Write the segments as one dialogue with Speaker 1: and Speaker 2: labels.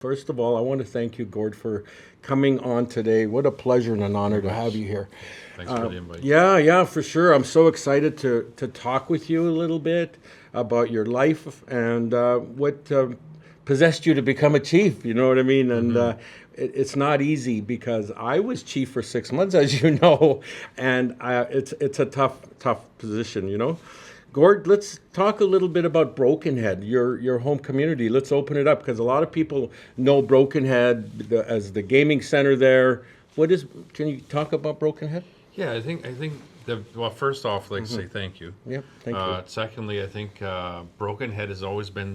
Speaker 1: First of all, I want to thank you, Gord, for coming on today. What a pleasure and an honor to have you here.
Speaker 2: Thanks for the invite.
Speaker 1: Yeah, for sure. I'm so excited to talk with you a little bit about your life and what possessed you to become a chief. You know what I mean? And it's not easy because I was chief for 6 months, as you know, and it's a tough position. Gord, let's talk a little bit about Brokenhead, your home community. Let's open it up because a lot of people know Brokenhead as the gaming center there. Can you talk about Brokenhead?
Speaker 2: Yeah, I think well, first off, I'd like to say thank you.
Speaker 1: Yep, thank you.
Speaker 2: Secondly, I think Brokenhead has always been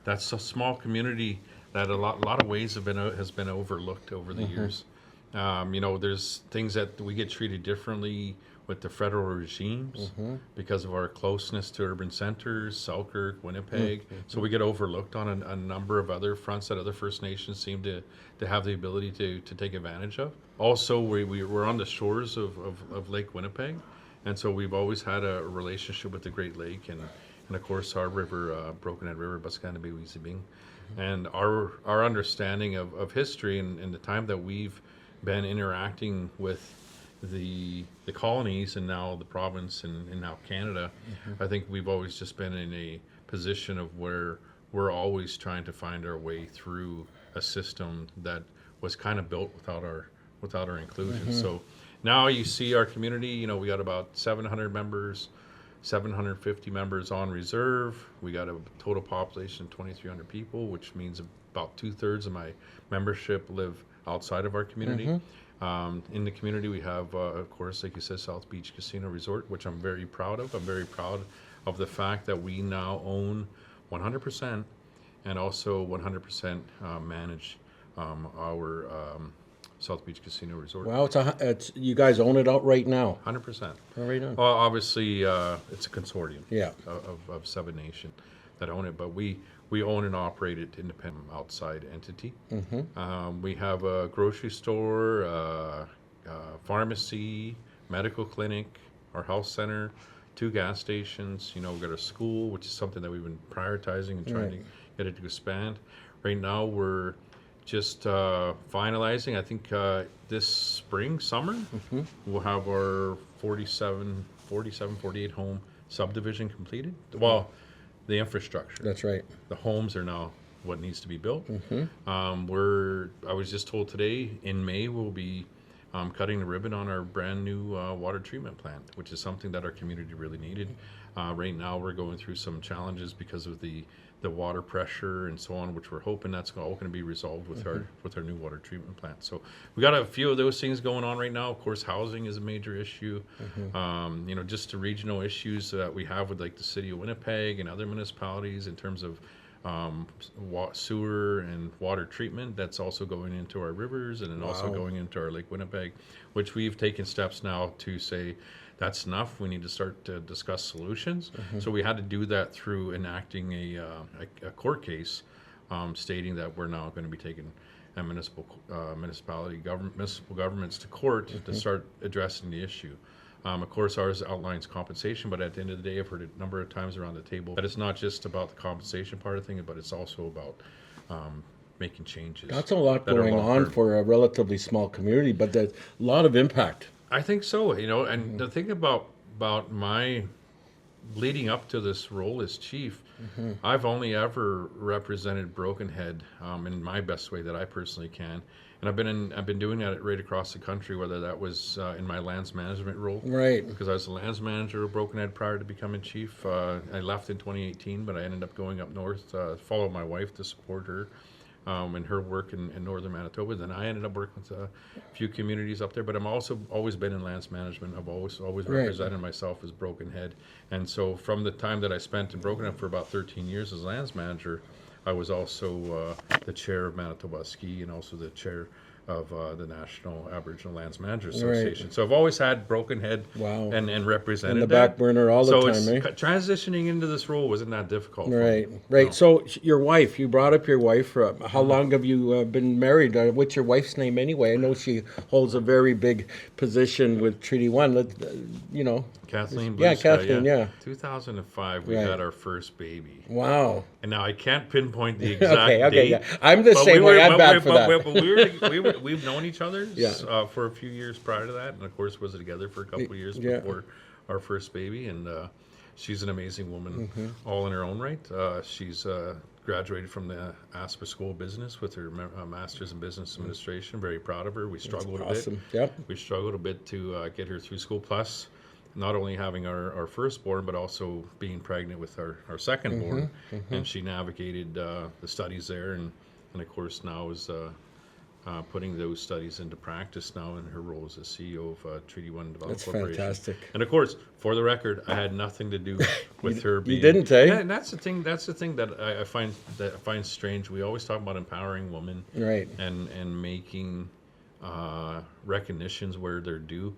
Speaker 2: that's a small community that a lot of ways has been overlooked over the years. There's things that we get treated differently with the federal regimes because of our closeness to urban centers, Selkirk, Winnipeg. So we get overlooked on a number of other fronts that other First Nations seem to have the ability to take advantage of. Also, we're on the shores of Lake Winnipeg, and so we've always had a relationship with the Great Lake and of course our river, Brokenhead River, Baskanabe-Weezibing. And our understanding of history and the time that we've been interacting with the colonies and now the province and now Canada, I think we've always just been in a position of where we're always trying to find our way through a system that was kind of built without our inclusion. So now you see our community, we got about 700 members, 750 members on reserve. We got a total population of 2,300 people, which means about 2/3 of my membership live outside of our community. In the community, we have, of course, like you said, South Beach Casino Resort, which I'm very proud of. I'm very proud of the fact that we now own 100% and also 100% manage our South Beach Casino Resort.
Speaker 1: Wow, it's you guys own it outright now.
Speaker 2: 100%.
Speaker 1: Right on.
Speaker 2: Well, obviously, it's a consortium
Speaker 1: Yeah.
Speaker 2: of 7 nations that own it, but we own and operate it independent outside entity. We have a grocery store, pharmacy, medical clinic, our health center, 2 gas stations. We've got a school, which is something that we've been prioritizing and trying to get it to expand. Right now, we're just finalizing. I think this summer, we'll have our 48 home subdivision completed. Well, the infrastructure.
Speaker 1: That's right.
Speaker 2: The homes are now what needs to be built. I was just told today in May we'll be cutting the ribbon on our brand new water treatment plant, which is something that our community really needed. Right now we're going through some challenges because of the water pressure and so on, which we're hoping that's all going to be resolved with our new water treatment plant. So we got a few of those things going on right now. Of course, housing is a major issue. Just the regional issues that we have with like the city of Winnipeg and other municipalities in terms of sewer and water treatment. That's also going into our rivers and then also going into our Lake Winnipeg, which we've taken steps now to say that's enough. We need to start to discuss solutions. So we had to do that through enacting a court case stating that we're now going to be taking a municipal governments to court to start addressing the issue. Of course, ours outlines compensation, but at the end of the day, I've heard it a number of times around the table that it's not just about the compensation part of things, but it's also about making changes.
Speaker 1: That's a lot going on for a relatively small community, but there's a lot of impact.
Speaker 2: I think so, and the thing about my leading up to this role as chief, I've only ever represented Brokenhead in my best way that I personally can. And I've been doing that right across the country, whether that was in my lands management role.
Speaker 1: Right.
Speaker 2: Because I was the lands manager of Brokenhead prior to becoming chief. I left in 2018, but I ended up going up north, follow my wife to support her in her work in northern Manitoba. Then I ended up working with a few communities up there. But I'm also always been in lands management. I've always represented myself as Brokenhead. And so from the time that I spent in Brokenhead for about 13 years as lands manager, I was also the chair of Manitoba Ski and also the chair the National Aboriginal Lands Managers Association. So I've always had Brokenhead and represented
Speaker 1: in the back burner all the time, eh?
Speaker 2: Transitioning into this role wasn't that difficult.
Speaker 1: Right,
Speaker 2: for me.
Speaker 1: right.
Speaker 2: No.
Speaker 1: So your wife, you brought up your wife. How long have you been married? What's your wife's name anyway? I know she holds a very big position with Treaty One.
Speaker 2: Kathleen Bluesky,
Speaker 1: Yeah, Kathleen, yeah.
Speaker 2: 2005, we had our first baby.
Speaker 1: Wow.
Speaker 2: And now I can't pinpoint the exact date.
Speaker 1: Okay, yeah. I'm the same way. I'm bad for that.
Speaker 2: We've known each other for a few years prior to that. And, of course, was together for a couple of years before our first baby. And she's an amazing woman, all in her own right. She's graduated from the Asper School of Business with her master's in business administration. Very proud of her. We struggled a bit.
Speaker 1: Yep.
Speaker 2: We struggled a bit to get her through school. Plus, not only having our firstborn, but also being pregnant with our secondborn. And she navigated the studies there. And of course, now is putting those studies into practice now in her role as the CEO of Treaty One Development
Speaker 1: That's
Speaker 2: Corporation.
Speaker 1: fantastic.
Speaker 2: And of course, for the record, I had nothing to do with her being.
Speaker 1: You didn't, eh?
Speaker 2: And that's the thing. That's the thing that I find strange. We always talk about empowering women,
Speaker 1: Right?
Speaker 2: And making recognitions where they're due.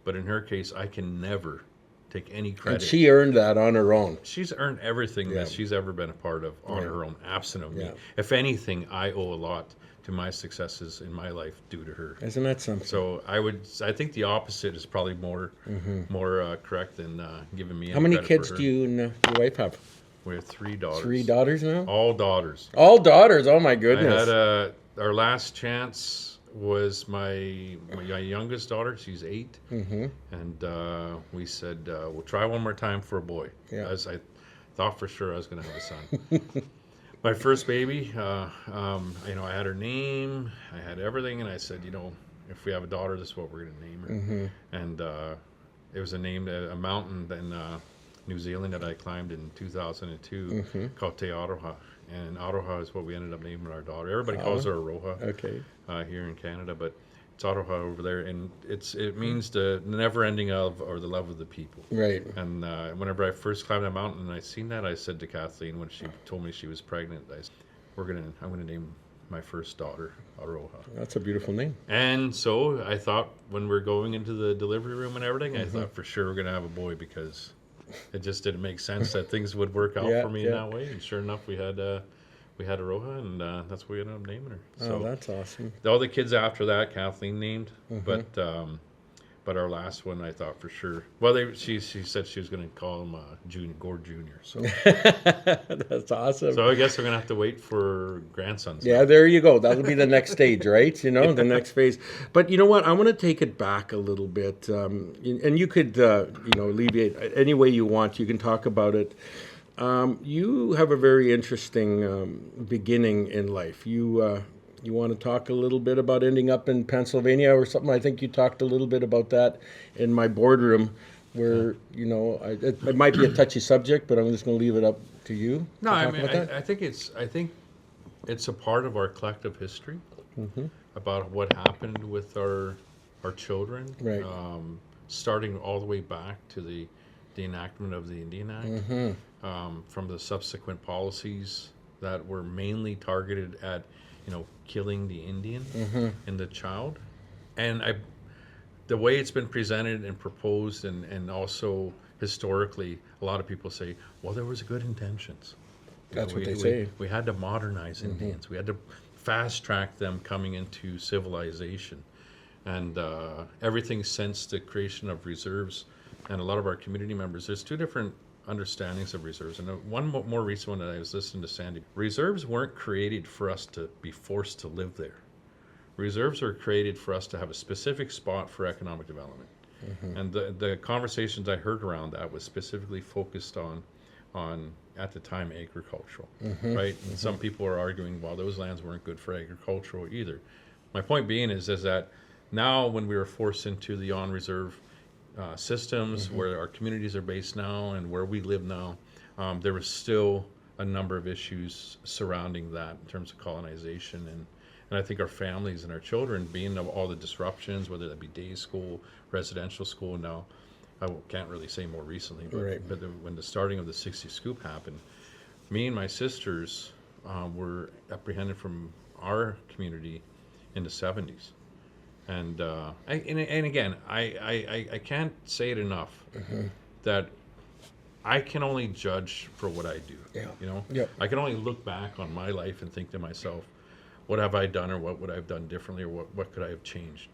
Speaker 2: But in her case, I can never take any credit.
Speaker 1: And she earned that on her own.
Speaker 2: She's earned everything that she's ever been a part of on her own, absent of me.
Speaker 1: Yeah.
Speaker 2: If anything, I owe a lot to my successes in my life due to her.
Speaker 1: Isn't that something?
Speaker 2: So I think the opposite is probably more correct than giving me.
Speaker 1: How many kids do you and your wife have?
Speaker 2: We have 3 daughters.
Speaker 1: 3 daughters now?
Speaker 2: All daughters.
Speaker 1: All daughters. Oh my goodness.
Speaker 2: I had our last chance was my youngest daughter. She's 8, and we said we'll try one more time for a boy.
Speaker 1: Yeah.
Speaker 2: As I thought for sure I was going to have a son. My first baby, I had her name, I had everything, and I said, if we have a daughter, this is what we're going to name her. And it was a mountain in New Zealand that I climbed in 2002 called Te Aroha. And Aroha is what we ended up naming our daughter. Everybody calls her Aroha here in Canada, but it's Aroha over there, and it means the never ending of or the love of the people.
Speaker 1: Right.
Speaker 2: And whenever I first climbed that mountain and I seen that, I said to Kathleen when she told me she was pregnant, I said, I'm gonna name my first daughter Aroha.
Speaker 1: That's a beautiful name.
Speaker 2: And so I thought when we're going into the delivery room and everything, I thought for sure we're gonna have a boy because it just didn't make sense that things would work out for me in that way. And sure enough, we had Aroha, and that's what we ended up naming her. So
Speaker 1: that's awesome.
Speaker 2: All the kids after that, Kathleen named, but our last one, I thought for sure. Well, she said she was going to call him Gord Junior. So
Speaker 1: that's awesome.
Speaker 2: So I guess we're going to have to wait for grandsons.
Speaker 1: Yeah, there you go. That'll be the next stage, right? The next phase. But you know what? I want to take it back a little bit, and you could, alleviate any way you want. You can talk about it. You have a very interesting beginning in life. You want to talk a little bit about ending up in Pennsylvania or something? I think you talked a little bit about that in my boardroom where, it might be a touchy subject, but I'm just going to leave it up to you.
Speaker 2: No, I think it's a part of our collective history about what happened with our children,
Speaker 1: right.
Speaker 2: Starting all the way back to the enactment of the Indian Act, from the subsequent policies that were mainly targeted at killing the Indian and the child. And the way it's been presented and proposed and also historically, a lot of people say, well, there was good intentions.
Speaker 1: That's what they say.
Speaker 2: We had to modernize Indians. We had to fast track them coming into civilization. And everything since the creation of reserves and a lot of our community members, there's 2 different understandings of reserves. And one more recent one that I was listening to Sandy. Reserves weren't created for us to be forced to live there. Reserves are created for us to have a specific spot for economic development. And the conversations I heard around that was specifically focused on at the time, agricultural, right? And some people are arguing, well, those lands weren't good for agricultural either. My point being is that now when we were forced into the on-reserve systems where our communities are based now and where we live now, there was still a number of issues surrounding that in terms of colonization. And I think our families and our children, being all the disruptions, whether that be day school, residential school now, I can't really say more recently, but when the starting of the Sixties Scoop happened, me and my sisters were apprehended from our community in the 70s. And again, I can't say it enough that I can only judge for what I do.
Speaker 1: Yeah.
Speaker 2: You know,
Speaker 1: Yep.
Speaker 2: I can only look back on my life and think to myself, what have I done, or what would I have done differently, or what could I have changed?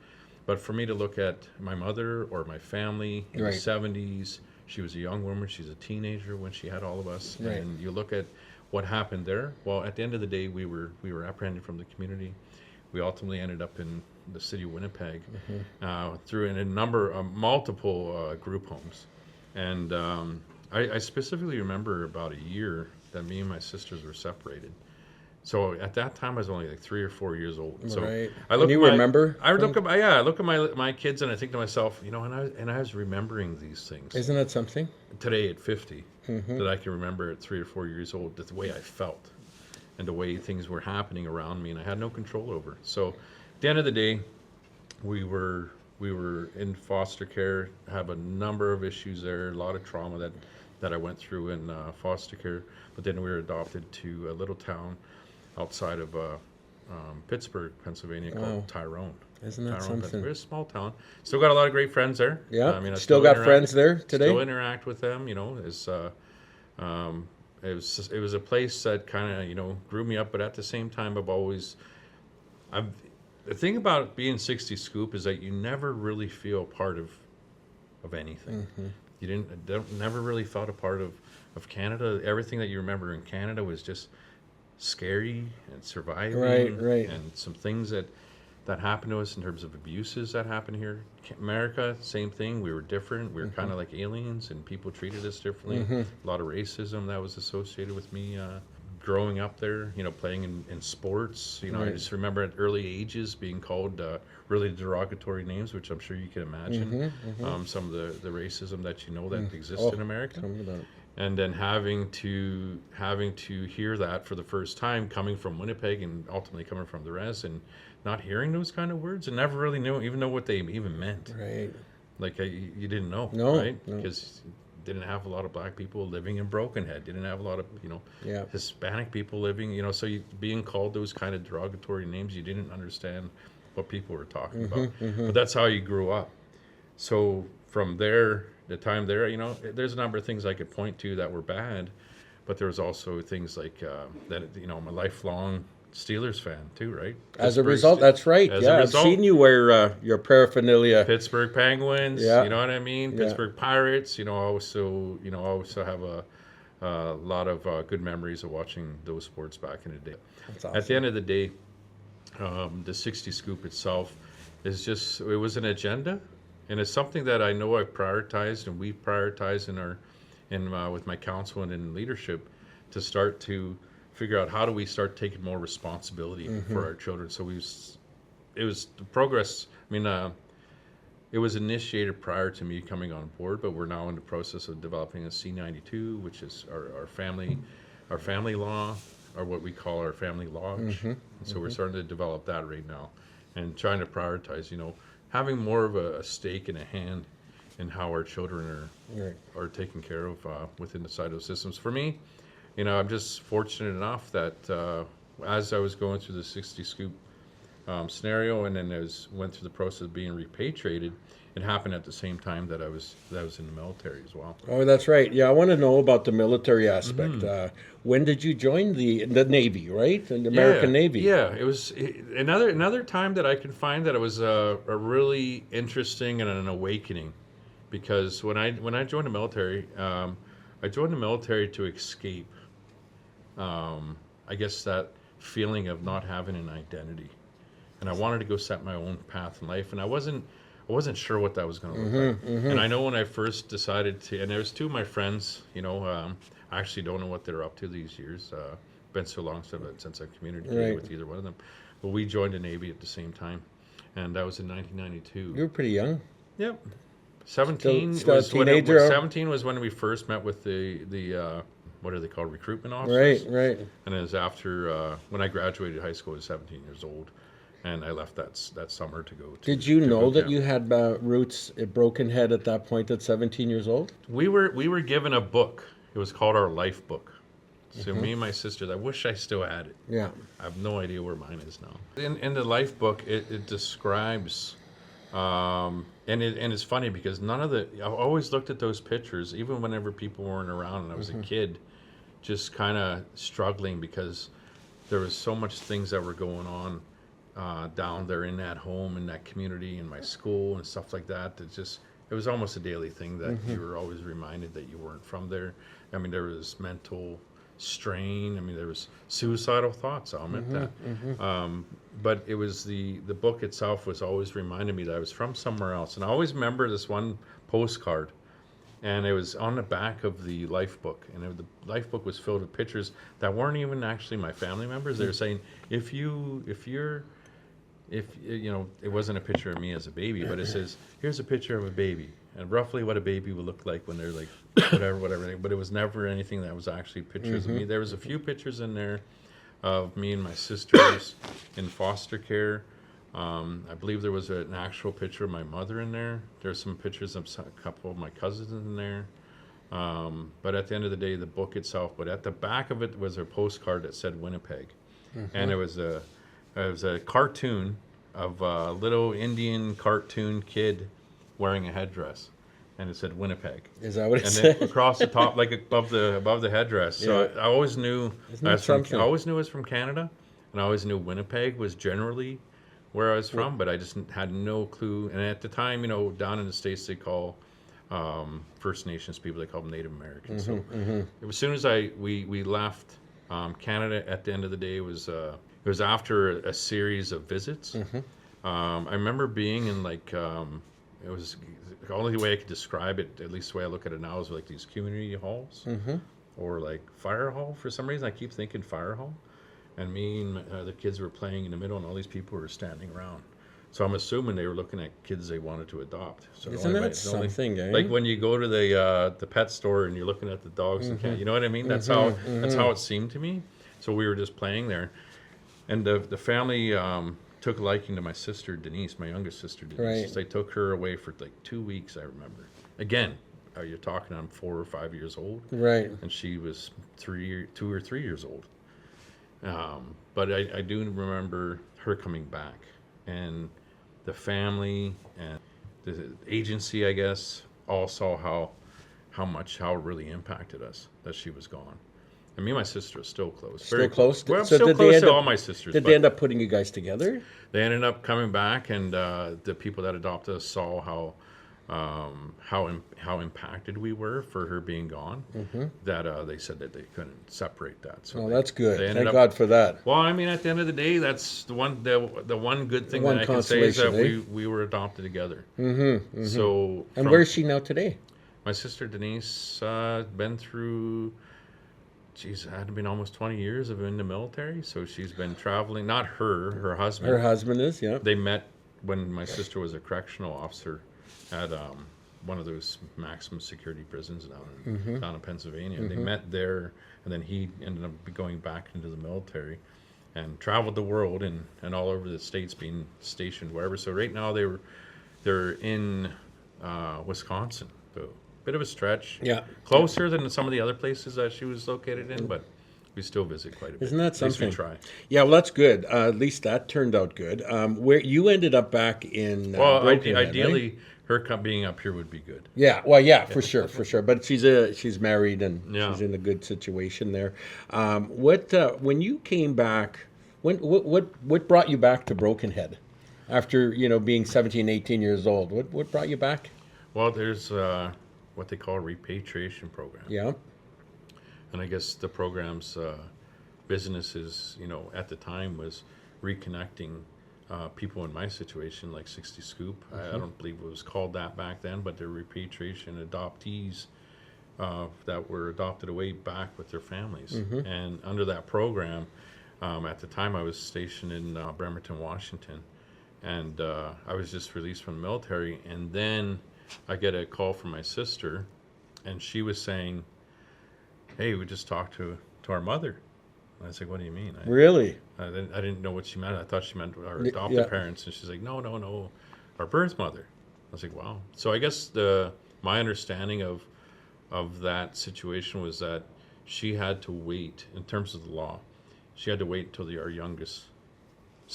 Speaker 2: But for me to look at my mother or my family in
Speaker 1: Right.
Speaker 2: the 70s, she was a young woman, she's a teenager when she had all of us,
Speaker 1: Right.
Speaker 2: and you look at what happened there. Well, at the end of the day, we were apprehended from the community. We ultimately ended up in the city of Winnipeg through in a number of multiple group homes. And I specifically remember about a year that me and my sisters were separated. So at that time, I was only like 3 or 4 years old. So
Speaker 1: Right.
Speaker 2: I look
Speaker 1: And you
Speaker 2: at my,
Speaker 1: remember?
Speaker 2: I look at my, yeah, I look at my kids and I think to myself, you know, and I was remembering these things
Speaker 1: Isn't that something?
Speaker 2: today at 50 that I can remember at 3 or 4 years old, the way I felt and the way things were happening around me, and I had no control over it. So at the end of the day, we were in foster care, have a number of issues there, a lot of trauma that I went through in foster care. But then we were adopted to a little town outside of Pittsburgh, Pennsylvania, called Tyrone.
Speaker 1: Isn't that
Speaker 2: Tyrone,
Speaker 1: something?
Speaker 2: we're a small town. Still got a lot of great friends there.
Speaker 1: Yeah.
Speaker 2: I mean, I
Speaker 1: Still got
Speaker 2: interact-
Speaker 1: friends there today?
Speaker 2: Still interact with them. You know, it was a place that kind of, you know, grew me up. But at the same time, the thing about being 60 Scoop is that you never really feel part of anything. You never really felt a part of Canada. Everything that you remember in Canada was just scary and surviving,
Speaker 1: Right.
Speaker 2: and some things that happened to us in terms of abuses that happened here. America, same thing. We were different. We were kind of like aliens, and people treated us differently. A lot of racism that was associated with me growing up there. You know, playing in sports. You know, I
Speaker 1: Right.
Speaker 2: just remember at early ages being called really derogatory names, which I'm sure you can imagine. Some of the racism that you know that exists in America.
Speaker 1: Tell me about it.
Speaker 2: And then having to hear that for the first time, coming from Winnipeg and ultimately coming from the rest, and not hearing those kind of words, and never really even know what they even meant.
Speaker 1: Right.
Speaker 2: Like you didn't know,
Speaker 1: No,
Speaker 2: right?
Speaker 1: no.
Speaker 2: Because didn't have a lot of black people living in Brokenhead. Didn't have a lot of
Speaker 1: Yeah.
Speaker 2: Hispanic people living. So being called those kind of derogatory names, you didn't understand what people were talking about. But that's how you grew up. So from there, the time there, there's a number of things I could point to that were bad, but there was also things like that. I'm a lifelong Steelers fan too, right?
Speaker 1: As a
Speaker 2: Pittsburgh
Speaker 1: result, that's right.
Speaker 2: as a
Speaker 1: Yeah, I've
Speaker 2: result.
Speaker 1: seen you wear your paraphernalia.
Speaker 2: Pittsburgh Penguins,
Speaker 1: Yeah.
Speaker 2: you know what I mean?
Speaker 1: Yeah.
Speaker 2: Pittsburgh Pirates, also have a lot of good memories of watching those sports back in the day.
Speaker 1: That's
Speaker 2: At the
Speaker 1: awesome.
Speaker 2: end of the day, the 60 Scoop itself it was an agenda, and it's something that I know I've prioritized, and we've prioritized with my council and in leadership to start to figure out how do we start taking more responsibility for our children. So it was the progress. I mean, it was initiated prior to me coming on board, but we're now in the process of developing a C92, which is our family law, or what we call our family lodge. So we're starting to develop that right now, and trying to prioritize, having more of a stake and a hand in how our children are taken care of within the side of systems. For me, I'm just fortunate enough that as I was going through the 60 Scoop scenario, and then went through the process of being repatriated, it happened at the same time that I was in the military as well.
Speaker 1: Oh, that's right. Yeah, I want to know about the military aspect. When did you join the Navy, right? The American Navy.
Speaker 2: Yeah, it was another time that I can find that it was a really interesting and an awakening, because when I joined the military, I joined the military to escape, I guess, that feeling of not having an identity, and I wanted to go set my own path in life, and I wasn't sure what that was going to look like. And I know when I first decided to, and there was two of my friends, I actually don't know what they're up to these years. Been so long since I've communicated with either one of them. But we joined the Navy at the same time, and that was in 1992.
Speaker 1: You were pretty young.
Speaker 2: Yep. 17
Speaker 1: Still a
Speaker 2: was
Speaker 1: teenager?
Speaker 2: 17 was when we first met with the what are they called, recruitment officers.
Speaker 1: Right.
Speaker 2: And it was after when I graduated high school. I was 17 years old, and I left that summer to go.
Speaker 1: Did you know
Speaker 2: boot
Speaker 1: that
Speaker 2: camp.
Speaker 1: you had roots at Brokenhead at that point at 17 years old?
Speaker 2: We were given a book. It was called our life book. So me and my sisters, I wish I still had it.
Speaker 1: Yeah.
Speaker 2: I have no idea where mine is now. In the life book, it describes And it's funny because I always looked at those pictures, even whenever people weren't around and I was a kid, just kind of struggling because there was so much things that were going on down there in that home, in that community, in my school and stuff like that. It was almost a daily thing that you were always reminded that you weren't from there. I mean, there was mental strain. I mean, there was suicidal thoughts. I'll admit that. But it was the book itself was always reminding me that I was from somewhere else. And I always remember this one postcard, and it was on the back of the life book, and the life book was filled with pictures that weren't even actually my family members. They were saying, if it wasn't a picture of me as a baby, but it says, here's a picture of a baby and roughly what a baby would look like when they're like whatever. But it was never anything that was actually pictures of me. There was a few pictures in there of me and my sisters in foster care. I believe there was an actual picture of my mother in there. There's some pictures of a couple of my cousins in there. But at the end of the day, the book itself, but at the back of it was a postcard that said Winnipeg. And it was a cartoon of a little Indian cartoon kid wearing a headdress, and it said Winnipeg.
Speaker 1: Is that what it
Speaker 2: and
Speaker 1: said?
Speaker 2: then across the top, like above the headdress. So I always knew I always knew it was from Canada, and I always knew Winnipeg was generally where I was from, but I just had no clue. And at the time, down in the States, they call First Nations people, they call them Native Americans. As soon as we left Canada, at the end of the day, it was after a series of visits. I remember being in it was the only way I could describe it, at least the way I look at it now, is like these community halls or like fire hall. For some reason, I keep thinking fire hall. And me and the kids were playing in the middle, and all these people were standing around. So I'm assuming they were looking at kids they wanted to adopt. So
Speaker 1: isn't that something, eh?
Speaker 2: Like when you go to the pet store and you're looking at the dogs and cats, you know what I mean? That's how it seemed to me. So we were just playing there, and the family took a liking to my sister Denise, my youngest sister Denise.
Speaker 1: Right.
Speaker 2: They took her away for like 2 weeks. I remember. Again, you're talking, I'm 4 or 5 years old,
Speaker 1: right?
Speaker 2: And she was 2 or 3 years old. But I do remember her coming back, and the family and the agency, I guess, all saw how it really impacted us that she was gone. And me and my sister are still close.
Speaker 1: Still close?
Speaker 2: Well, I'm
Speaker 1: So
Speaker 2: still
Speaker 1: did they
Speaker 2: close
Speaker 1: end
Speaker 2: to
Speaker 1: up-
Speaker 2: all my sisters.
Speaker 1: Did
Speaker 2: but
Speaker 1: they end up putting you guys together?
Speaker 2: They ended up coming back, and the people that adopted us saw how impacted we were for her being gone. That they said that they couldn't separate that. So
Speaker 1: Oh, that's good.
Speaker 2: they ended
Speaker 1: Thank
Speaker 2: up-
Speaker 1: God for that.
Speaker 2: Well, I mean, at the end of the day, that's the one good thing
Speaker 1: one
Speaker 2: that I can say is that
Speaker 1: consolation,
Speaker 2: we were adopted together. So
Speaker 1: And
Speaker 2: from-
Speaker 1: where is she now today?
Speaker 2: my sister Denise been through. She's had been almost 20 years of in the military, so she's been traveling. Not her husband.
Speaker 1: Her husband is, yeah.
Speaker 2: They met when my sister was a correctional officer at one of those maximum security prisons down in Pennsylvania. They met there, and then he ended up going back into the military and traveled the world and all over the states, being stationed wherever. So right now they're in Wisconsin, though. Bit of a stretch.
Speaker 1: Yeah.
Speaker 2: Closer than some of the other places that she was located in, but we still visit quite a bit.
Speaker 1: Isn't that something?
Speaker 2: At least we try.
Speaker 1: Yeah, well, that's good. At least that turned out good. Where you ended up back in Brokenhead,
Speaker 2: ideally,
Speaker 1: right?
Speaker 2: her being up here would be good.
Speaker 1: Yeah, well, yeah, for sure. But she's married and
Speaker 2: Yeah.
Speaker 1: she's in a good situation there. When you came back, what brought you back to Brokenhead after being 17, 18 years old? What brought you back?
Speaker 2: Well, there's what they call a repatriation program.
Speaker 1: Yeah.
Speaker 2: And I guess the program's business is, at the time was reconnecting people in my situation, like Sixties Scoop. I don't believe it was called that back then, but they're repatriation adoptees that were adopted away back with their families. And under that program, at the time I was stationed in Bremerton, Washington, and I was just released from the military. And then I get a call from my sister, and she was saying, "Hey, we just talked to our mother." And I was like, "What do you mean?"
Speaker 1: Really?
Speaker 2: I didn't know what she meant. I thought she meant our adopted parents, and she's like, "No, our birth mother." I was like, "Wow." So I guess my understanding of that situation was that she had to wait, in terms of the law, she had to wait until our youngest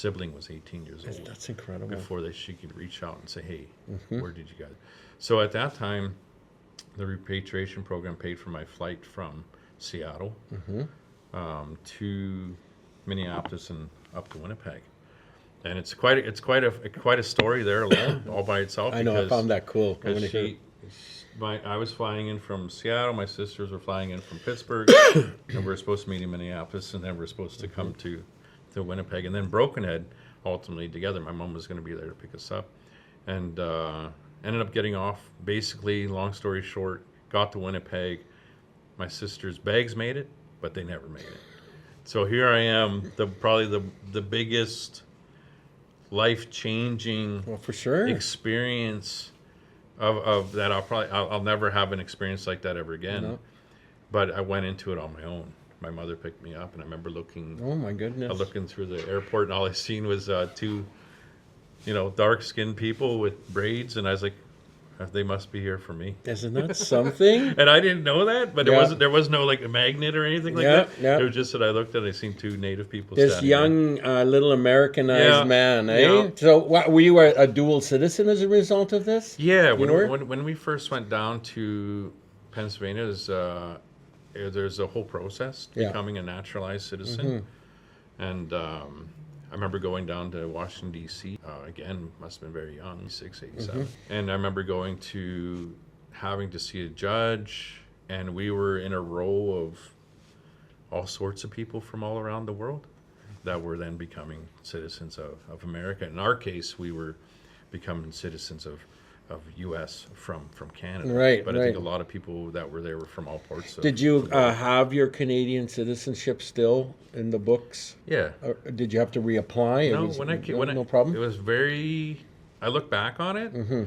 Speaker 2: sibling was 18 years old.
Speaker 1: That's incredible.
Speaker 2: Before she could reach out and say, hey, where did you guys? So at that time, the repatriation program paid for my flight from Seattle to Minneapolis and up to Winnipeg. And it's quite a story there alone, all by itself.
Speaker 1: I know, I found that cool.
Speaker 2: I was flying in from Seattle. My sisters were flying in from Pittsburgh, and we were supposed to meet in Minneapolis, and then we're supposed to come to Winnipeg, and then Brokenhead. Ultimately, together, my mom was going to be there to pick us up, and ended up getting off. Basically, long story short, got to Winnipeg. My sister's bags made it, but they never made it. So here I am, probably the biggest life-changing
Speaker 1: for sure
Speaker 2: experience of that. I'll never have an experience like that ever again. But I went into it on my own. My mother picked me up, and I remember looking.
Speaker 1: Oh my goodness!
Speaker 2: Looking through the airport, and all I seen was two, dark-skinned people with braids, and I was like, they must be here for me.
Speaker 1: Isn't that something?
Speaker 2: And I didn't know that, but there was no like a magnet or anything like that.
Speaker 1: Yeah.
Speaker 2: It was just that I looked and I seen two native people.
Speaker 1: This young, little Americanized man, eh?
Speaker 2: Yeah.
Speaker 1: So, were you a dual citizen as a result of this?
Speaker 2: Yeah. When we first went down to Pennsylvania, there's a whole process becoming a naturalized citizen, and I remember going down to Washington, D.C. Again, must have been very young, 87. And I remember having to see a judge, and we were in a row of all sorts of people from all around the world that were then becoming citizens of America. In our case, we were becoming citizens of U.S. from Canada.
Speaker 1: Right,
Speaker 2: but I think a lot of people that were there were from all parts of.
Speaker 1: Did you have your Canadian citizenship still in the books?
Speaker 2: Yeah.
Speaker 1: Or did you have to reapply?
Speaker 2: No,
Speaker 1: no problem.
Speaker 2: It was very. I look back on it. We're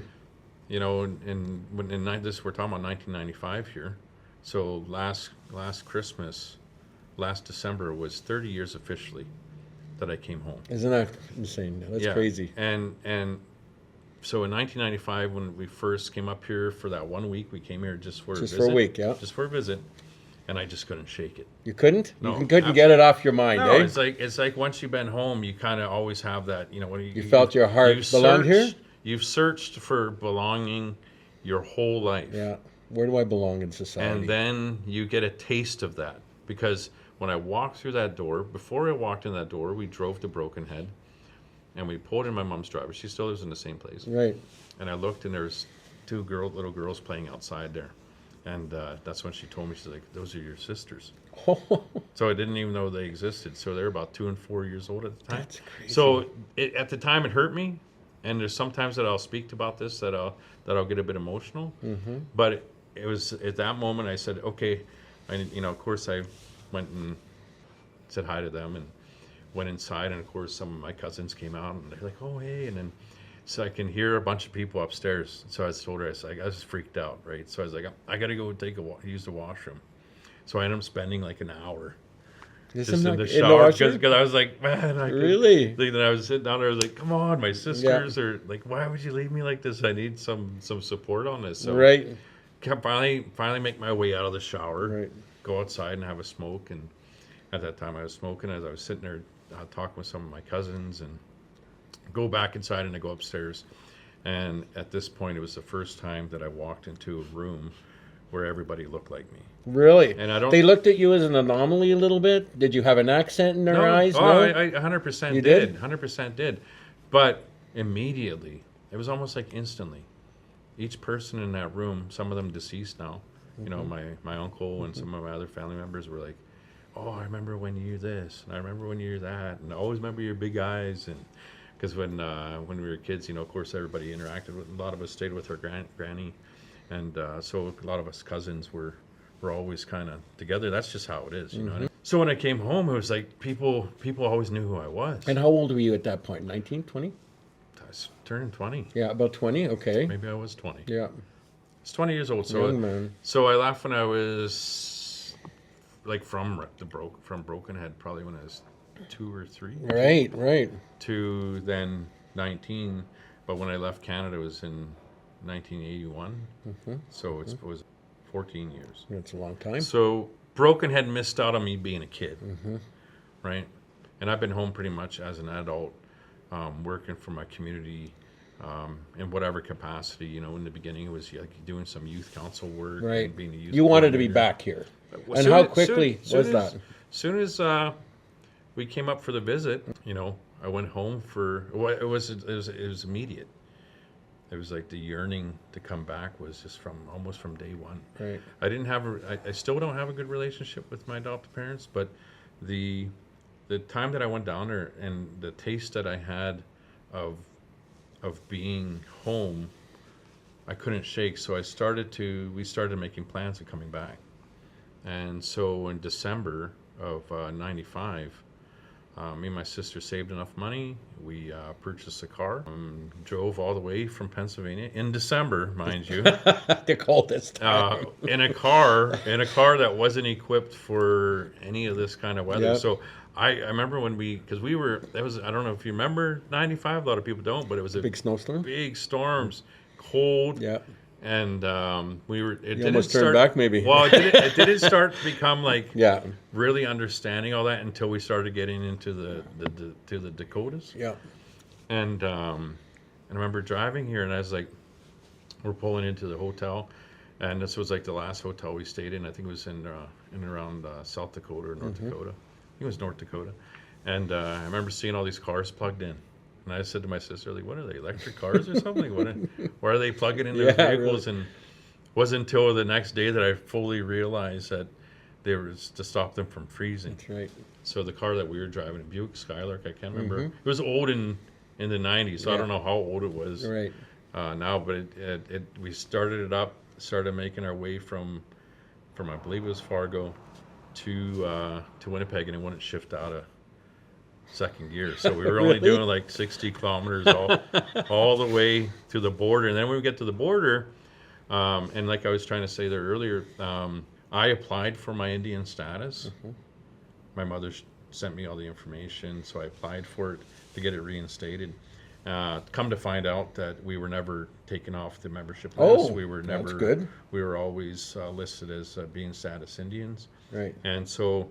Speaker 2: talking about 1995 here. So last Christmas, last December was 30 years officially that I came home.
Speaker 1: Isn't that insane? That's crazy.
Speaker 2: And so in 1995, when we first came up here for that 1 week, we came here just for a visit.
Speaker 1: Just for a week, yeah.
Speaker 2: Just for a visit, and I just couldn't shake it.
Speaker 1: You couldn't?
Speaker 2: No,
Speaker 1: you couldn't get it off your mind,
Speaker 2: no,
Speaker 1: eh?
Speaker 2: it's like once you've been home, you kind of always have that, when you
Speaker 1: felt your heart belonged here?
Speaker 2: You've searched for belonging your whole life.
Speaker 1: Yeah. Where do I belong in society?
Speaker 2: And then you get a taste of that. Because when I walked through that door, before I walked in that door, we drove to Brokenhead. And we pulled in my mom's driveway. She still lives in the same place.
Speaker 1: Right.
Speaker 2: And I looked, and there was two little girls playing outside there. And that's when she told me, she's like, those are your sisters. So I didn't even know they existed. So they're about 2 and 4 years old at the time.
Speaker 1: That's crazy.
Speaker 2: So at the time, it hurt me. And there's sometimes that I'll speak about this that I'll get a bit emotional. But it was at that moment I said, okay. Of course, I went and said hi to them and went inside, and of course some of my cousins came out, and they're like, oh, hey. And then so I can hear a bunch of people upstairs. So I told her, I was freaked out, right? So I was like, I got to go use the washroom. So I ended up spending like an hour just in the shower, because I was like, man,
Speaker 1: really?
Speaker 2: Then I was sitting down there, I was like, come on, my sisters are like, why would you leave me like this? I need some support on this. So
Speaker 1: right.
Speaker 2: Finally make my way out of the shower,
Speaker 1: right.
Speaker 2: Go outside and have a smoke. And at that time I was smoking as I was sitting there talking with some of my cousins, and go back inside, and I go upstairs. And at this point, it was the first time that I walked into a room where everybody looked like me.
Speaker 1: Really?
Speaker 2: And
Speaker 1: they looked at you as an anomaly a little bit? Did you have an accent in their eyes?
Speaker 2: No, I 100%
Speaker 1: did.
Speaker 2: 100% did. But immediately, it was almost like instantly, each person in that room, some of them deceased now, my uncle and some of my other family members were like, oh, I remember when you're this, and I remember when you're that, and I always remember your big eyes. And because when we were kids, of course, everybody interacted with. A lot of us stayed with our granny, and so a lot of us cousins were always kind of together. That's just how it is, So when I came home, it was like people always knew who I was.
Speaker 1: And how old were you at that point? 19, 20?
Speaker 2: I was turning 20.
Speaker 1: Yeah, about 20. Okay.
Speaker 2: Maybe I was 20.
Speaker 1: Yeah.
Speaker 2: I was 20 years old. So
Speaker 1: young man.
Speaker 2: So I left when I was like from Brokenhead, probably when I was 2 or 3.
Speaker 1: Right.
Speaker 2: To then 19, but when I left Canada, it was in 1981. So it was 14 years.
Speaker 1: That's a long time.
Speaker 2: So Brokenhead missed out on me being a kid, right? And I've been home pretty much as an adult working for my community in whatever capacity. You know, in the beginning it was like doing some youth council work,
Speaker 1: Right.
Speaker 2: and being a youth
Speaker 1: You wanted to be
Speaker 2: coordinator.
Speaker 1: back here.
Speaker 2: Well,
Speaker 1: And
Speaker 2: soon-
Speaker 1: how quickly
Speaker 2: soon
Speaker 1: was
Speaker 2: as-
Speaker 1: that?
Speaker 2: Soon as we came up for the visit, you know, I went home for. Well, it was immediate. It was like the yearning to come back was just almost from day one.
Speaker 1: Right.
Speaker 2: I didn't have I still don't have a good relationship with my adopted parents, but the time that I went down there and the taste that I had of being home, I couldn't shake. So we started making plans of coming back. And so in December of '95, me and my sister saved enough money. We purchased a car, drove all the way from Pennsylvania in December, mind you,
Speaker 1: The coldest time.
Speaker 2: in a car that wasn't equipped for any of this kind of weather.
Speaker 1: Yep.
Speaker 2: So I remember when because I don't know if you remember '95. A lot of people don't, but it was a
Speaker 1: Big snowstorm.
Speaker 2: big storms, cold.
Speaker 1: Yeah.
Speaker 2: And we were. It didn't
Speaker 1: almost
Speaker 2: start
Speaker 1: turned back, maybe.
Speaker 2: Well, it didn't start to become like
Speaker 1: Yeah.
Speaker 2: really understanding all that until we started getting into the Dakotas.
Speaker 1: Yeah.
Speaker 2: And I remember driving here, and I was like, we're pulling into the hotel, and this was like the last hotel we stayed in. I think it was in and around South Dakota or North Dakota. I think it was North Dakota. And I remember seeing all these cars plugged in. And I said to my sister, like, what are they, electric cars or something? Why are they plugging in their
Speaker 1: Yeah,
Speaker 2: vehicles?
Speaker 1: really.
Speaker 2: And it wasn't until the next day that I fully realized that they were to stop them from freezing.
Speaker 1: That's right.
Speaker 2: So the car that we were driving, a Buick Skylark, I can't remember. It was old in the 90s, so I don't know how old it was
Speaker 1: Right.
Speaker 2: now. But we started it up, started making our way from I believe it was Fargo to Winnipeg, and it wouldn't shift out of second gear. So we were only
Speaker 1: Really?
Speaker 2: doing like 60 kilometers all the way to the border. And then when we get to the border, and like I was trying to say there earlier, I applied for my Indian status. My mother sent me all the information, so I applied for it to get it reinstated. Come to find out that we were never taken off the membership list.
Speaker 1: Oh,
Speaker 2: We were
Speaker 1: that's
Speaker 2: never.
Speaker 1: good.
Speaker 2: We were always listed as being status Indians.
Speaker 1: Right.
Speaker 2: And so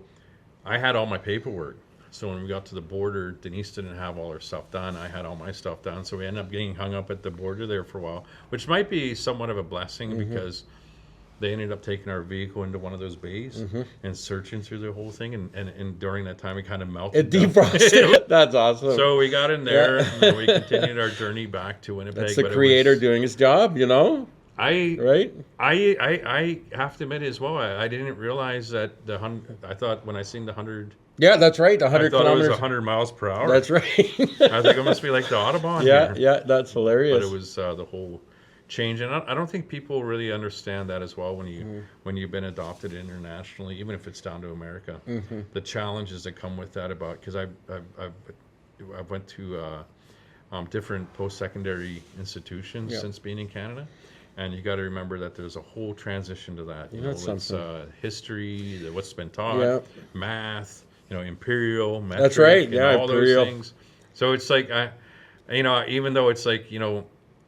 Speaker 2: I had all my paperwork. So when we got to the border, Denise didn't have all her stuff done. I had all my stuff done. So we ended up getting hung up at the border there for a while, which might be somewhat of a blessing because they ended up taking our vehicle into one of those bays and searching through the whole thing. And during that time, it kind of melted.
Speaker 1: It defrosted. That's awesome.
Speaker 2: So we got in there
Speaker 1: Yeah.
Speaker 2: and then we continued our journey back to Winnipeg.
Speaker 1: That's the
Speaker 2: but it
Speaker 1: creator
Speaker 2: was-
Speaker 1: doing his job, you know?
Speaker 2: I
Speaker 1: Right?
Speaker 2: I have to admit as well, I didn't realize that I thought when I seen the 100,
Speaker 1: Yeah, that's right.
Speaker 2: I
Speaker 1: 100
Speaker 2: thought it was
Speaker 1: kilometers.
Speaker 2: 100 miles per hour.
Speaker 1: That's right.
Speaker 2: I think it must be like the Audubon
Speaker 1: Yeah,
Speaker 2: here.
Speaker 1: yeah, that's hilarious.
Speaker 2: But it was the whole change, and I don't think people really understand that as well when you've been adopted internationally, even if it's down to America. The challenges that come with that because I went to different post-secondary institutions
Speaker 1: Yeah.
Speaker 2: since being in Canada. And you got to remember that there's a whole transition to that. You
Speaker 1: That's
Speaker 2: know, it's
Speaker 1: something.
Speaker 2: History, what's been taught,
Speaker 1: Yeah.
Speaker 2: math, imperial, metric,
Speaker 1: That's right,
Speaker 2: and
Speaker 1: yeah,
Speaker 2: all
Speaker 1: imperial.
Speaker 2: those things. So it's like even though it's like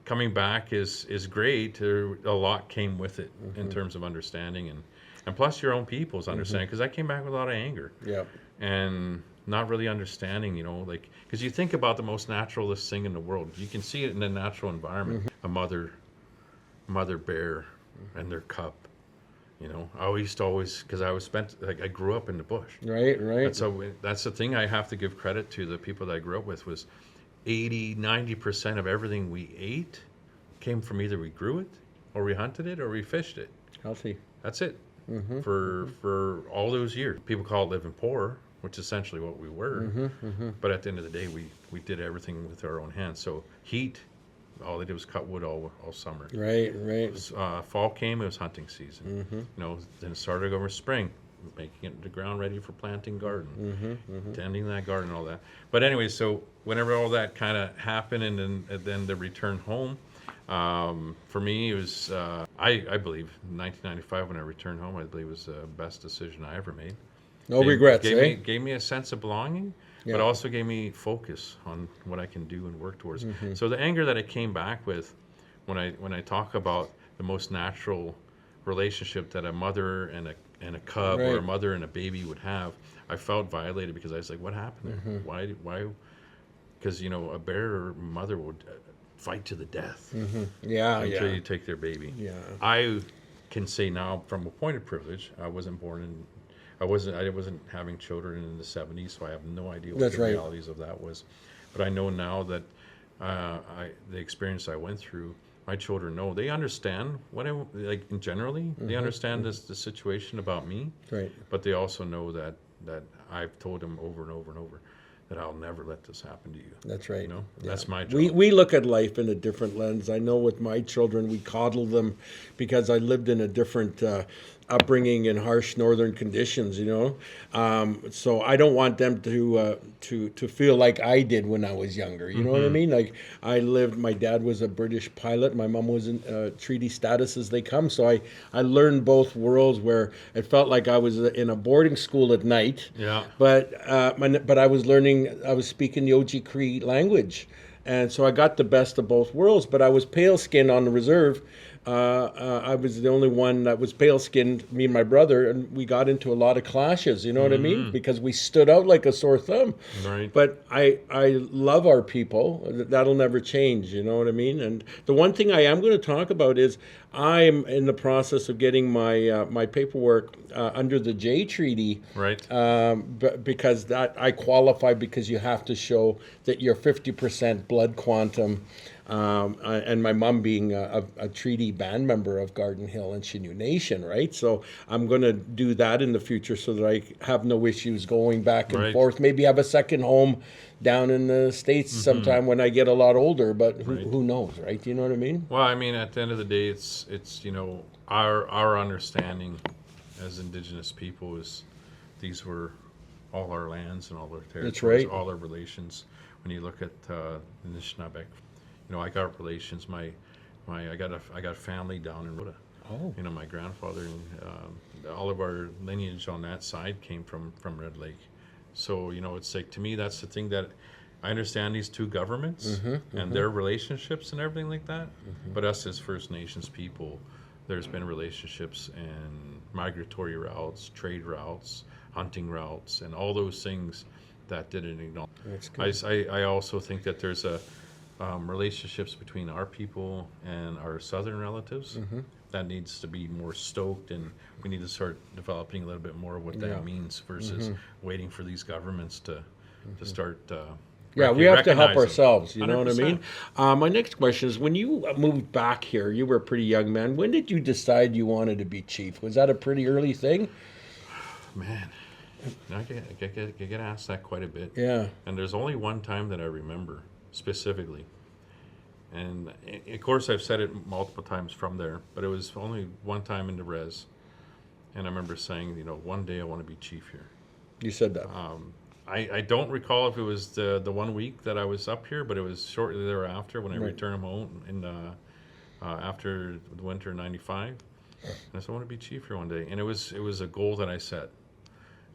Speaker 2: coming back is great, a lot came with it in terms of understanding and plus your own people's understanding. Because I came back with a lot of anger.
Speaker 1: Yeah.
Speaker 2: And not really understanding, because you think about the most naturalist thing in the world. You can see it in the natural environment. A mother bear and their cub. I used to always, because I grew up in the bush.
Speaker 1: Right, right.
Speaker 2: And so that's the thing I have to give credit to the people that I grew up with was 80-90% of everything we ate came from either we grew it or we hunted it or we fished it.
Speaker 1: Healthy.
Speaker 2: That's it. For all those years. People call it living poor, which is essentially what we were. But at the end of the day, we did everything with our own hands. So heat, all they did was cut wood all summer.
Speaker 1: Right, right.
Speaker 2: Fall came, it was hunting season. Then it started over spring, making it the ground ready for planting garden, tending that garden, all that. But anyway, so whenever all that kind of happened, and then the return home, for me, it was, I believe, 1995 when I returned home, I believe it was the best decision I ever made.
Speaker 1: No regrets,
Speaker 2: Gave me a sense of belonging,
Speaker 1: Yeah.
Speaker 2: but also gave me focus on what I can do and work towards. So the anger that I came back with, when I talk about the most natural relationship that a mother and a cub or a
Speaker 1: Right.
Speaker 2: mother and a baby would have, I felt violated because I was like, what happened there? because a bear mother would fight to the death
Speaker 1: Yeah,
Speaker 2: until
Speaker 1: yeah.
Speaker 2: you take their baby.
Speaker 1: Yeah.
Speaker 2: I can say now from a point of privilege, I wasn't born in. I wasn't having children in the 70s, so I have no idea what
Speaker 1: That's
Speaker 2: the
Speaker 1: right.
Speaker 2: realities of that was. But I know now that the experience I went through, my children know. They understand what like generally. They understand the situation about me,
Speaker 1: Right.
Speaker 2: but they also know that I've told them over and over and over that I'll never let this happen to you.
Speaker 1: That's right.
Speaker 2: Yeah.
Speaker 1: Yeah.
Speaker 2: That's my job.
Speaker 1: We look at life in a different lens. I know with my children, we coddle them because I lived in a different upbringing in harsh northern conditions. So I don't want them to feel like I did when I was younger. You know what I mean? Like I lived. My dad was a British pilot. My mom was in treaty status as they come. So I learned both worlds where it felt like I was in a boarding school at night.
Speaker 2: Yeah.
Speaker 1: But I was learning. I was speaking the Ojibway language, and so I got the best of both worlds. But I was pale skinned on the reserve. I was the only one that was pale skinned, me and my brother, and we got into a lot of clashes. You know what I mean? Because we stood out like a sore thumb.
Speaker 2: Right.
Speaker 1: But I love our people. That'll never change. You know what I mean? And the one thing I am going to talk about is I'm in the process of getting my paperwork under the J Treaty.
Speaker 2: Right.
Speaker 1: Because that I qualify because you have to show that you're 50% blood quantum. And my mom being a treaty band member of Garden Hill and Chinook Nation, right? So I'm going to do that in the future so that I have no issues going back and
Speaker 2: Right.
Speaker 1: forth. Maybe have a second home down in the States sometime when I get a lot older, but who knows, right? You know what I mean?
Speaker 2: Well, I mean, at the end of the day, it's our understanding as Indigenous people is these were all our lands and all our territories,
Speaker 1: That's right.
Speaker 2: all our relations. When you look at the Anishinaabe, I got relations. I got a family down in Rhoda.
Speaker 1: Oh.
Speaker 2: My grandfather and all of our lineage on that side came from Red Lake. So it's like, to me, that's the thing that I understand these two governments and their relationships and everything like that. But us as First Nations people, there's been relationships and migratory routes, trade routes, hunting routes, and all those things that didn't acknowledge.
Speaker 1: That's good.
Speaker 2: I also think that there's relationships between our people and our southern relatives that needs to be more stoked, and we need to start developing a little bit more of what that means versus waiting for these governments to start.
Speaker 1: Yeah, we have to help
Speaker 2: recognizing.
Speaker 1: ourselves. You know what I
Speaker 2: 100%.
Speaker 1: mean? My next question is: when you moved back here, you were a pretty young man. When did you decide you wanted to be chief? Was that a pretty early thing?
Speaker 2: Man, I get asked that quite a bit.
Speaker 1: Yeah.
Speaker 2: And there's only one time that I remember specifically. And of course, I've said it multiple times from there, but it was only one time in the res. And I remember saying, one day I want to be chief here.
Speaker 1: You said that.
Speaker 2: I don't recall if it was the 1 week that I was up here, but it was shortly thereafter when I returned home after the winter of '95. And I said, I want to be chief here one day. And it was a goal that I set.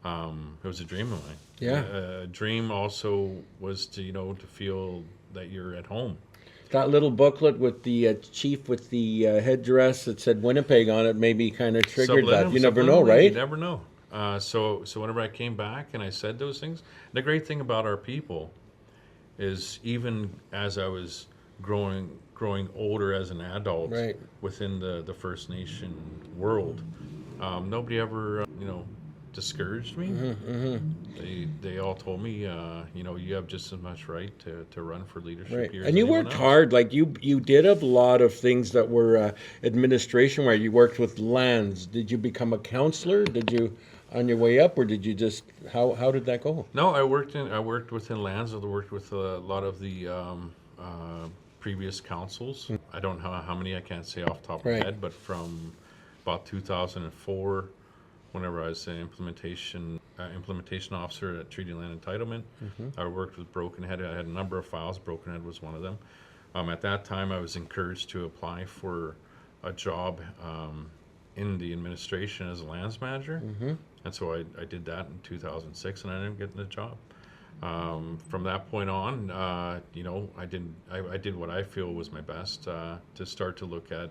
Speaker 2: It was a dream of mine.
Speaker 1: Yeah.
Speaker 2: A dream also was to feel that you're at home.
Speaker 1: That little booklet with the chief with the headdress that said Winnipeg on it maybe kind of triggered that. You never know, right?
Speaker 2: You never know. So whenever I came back and I said those things, the great thing about our people is even as I was growing older as an adult
Speaker 1: Right.
Speaker 2: within the First Nation world, nobody ever discouraged me. They all told me, you have just as much right to run for leadership
Speaker 1: Right.
Speaker 2: here.
Speaker 1: And you worked hard. Like you did a lot of things that were administration where you worked with lands. Did you become a counselor? Did you on your way up, or did you just how did that go?
Speaker 2: No, I worked within lands. I worked with a lot of the previous councils. I don't know how many. I can't say off the top of my head, but from about 2004. Whenever I was an implementation officer at Treaty Land Entitlement, I worked with Brokenhead. I had a number of files. Brokenhead was one of them. At that time, I was encouraged to apply for a job in the administration as a lands manager, and so I did that in 2006, and I ended up getting the job. From that point on, I did what I feel was my best to start to look at